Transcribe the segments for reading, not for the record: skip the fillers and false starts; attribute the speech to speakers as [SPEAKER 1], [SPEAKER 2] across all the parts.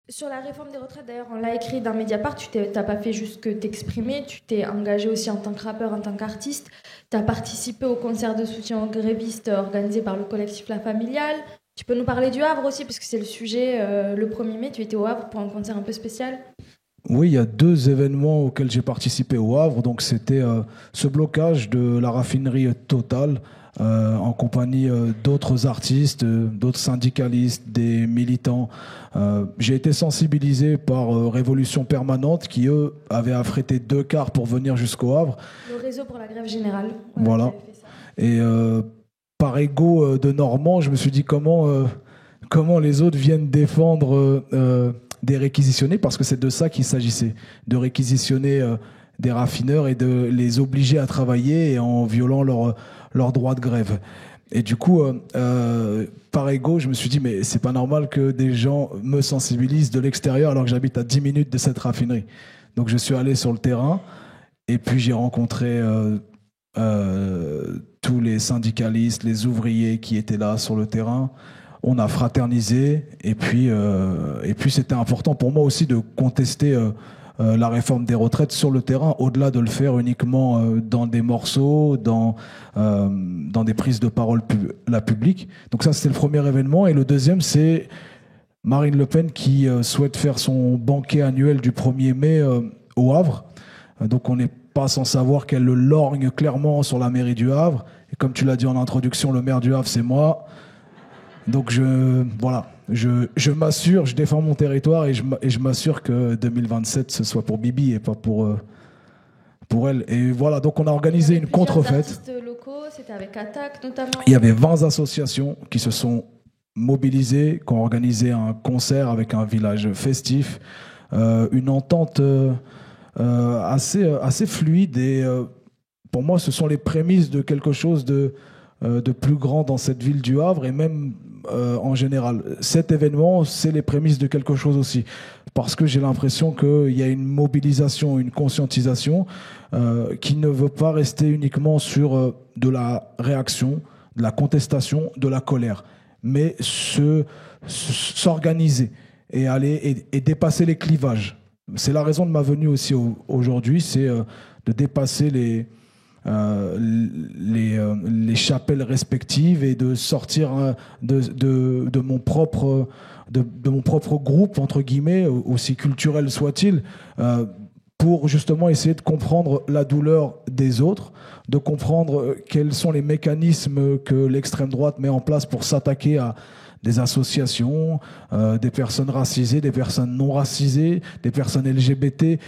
[SPEAKER 1] Sur la réforme des retraites, d'ailleurs, on l'a écrit dans Mediapart, t'as pas fait juste que t'exprimer, tu t'es engagé aussi en tant que rappeur, en tant qu'artiste. Tu as participé au concert de soutien aux grévistes organisé par le collectif La Familiale. Tu peux nous parler du Havre aussi, parce que c'est le sujet. Le 1er mai, tu étais au Havre pour un concert un peu spécial.
[SPEAKER 2] Oui, il y a deux événements auxquels j'ai participé au Havre. Donc, c'était ce blocage de la raffinerie Total en compagnie d'autres artistes, d'autres syndicalistes, des militants. J'ai été sensibilisé par Révolution Permanente qui, eux, avaient affrété 2 cars pour venir jusqu'au Havre.
[SPEAKER 1] Le réseau pour la grève générale, voilà, qui
[SPEAKER 2] Voilà.
[SPEAKER 1] avait fait ça.
[SPEAKER 2] Et par ego de Normand, je me suis dit comment les autres viennent défendre des réquisitionnés, parce que c'est de ça qu'il s'agissait, de réquisitionner des raffineurs et de les obliger à travailler et en violant leur droit de grève. Et du coup, par ego, je me suis dit, mais c'est pas normal que des gens me sensibilisent de l'extérieur alors que j'habite à 10 minutes de cette raffinerie. Donc je suis allé sur le terrain et puis j'ai rencontré tous les syndicalistes, les ouvriers qui étaient là sur le terrain. On a fraternisé et puis c'était important pour moi aussi de contester la réforme des retraites sur le terrain, au-delà de le faire uniquement dans des morceaux, dans des prises de parole la publique. Donc ça, c'était le premier événement. Et le deuxième, c'est Marine Le Pen qui souhaite faire son banquet annuel du 1er mai au Havre. Donc on n'est pas sans savoir qu'elle le lorgne clairement sur la mairie du Havre. Et comme tu l'as dit en introduction, le maire du Havre, c'est moi. Donc je m'assure, je défends mon territoire et je m'assure que 2027, ce soit pour Bibi et pas pour elle. Et voilà, donc on a
[SPEAKER 1] Il y
[SPEAKER 2] organisé
[SPEAKER 1] avait
[SPEAKER 2] une
[SPEAKER 1] plusieurs
[SPEAKER 2] contrefête.
[SPEAKER 1] artistes locaux, c'était avec Attaque notamment.
[SPEAKER 2] Il y avait 20 associations qui se sont mobilisées, qui ont organisé un concert avec un village festif, une entente assez fluide et pour moi, ce sont les prémices de quelque chose de plus grand dans cette ville du Havre et même en général. Cet événement, c'est les prémices de quelque chose aussi. Parce que j'ai l'impression qu'il y a une mobilisation, une conscientisation qui ne veut pas rester uniquement sur de la réaction, de la contestation, de la colère, mais s'organiser et aller et dépasser les clivages. C'est la raison de ma venue aussi aujourd'hui, c'est de dépasser les chapelles respectives et de sortir de mon propre groupe, entre guillemets, aussi culturel soit-il, pour justement essayer de comprendre la douleur des autres, de comprendre quels sont les mécanismes que l'extrême droite met en place pour s'attaquer à des associations, des personnes racisées, des personnes non racisées, des personnes LGBT.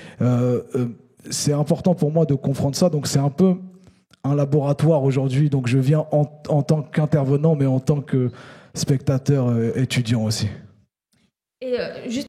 [SPEAKER 2] C'est important pour moi de comprendre ça. Donc c'est un peu un laboratoire aujourd'hui. Donc je viens en tant qu'intervenant, mais en tant que spectateur étudiant aussi.
[SPEAKER 1] Et juste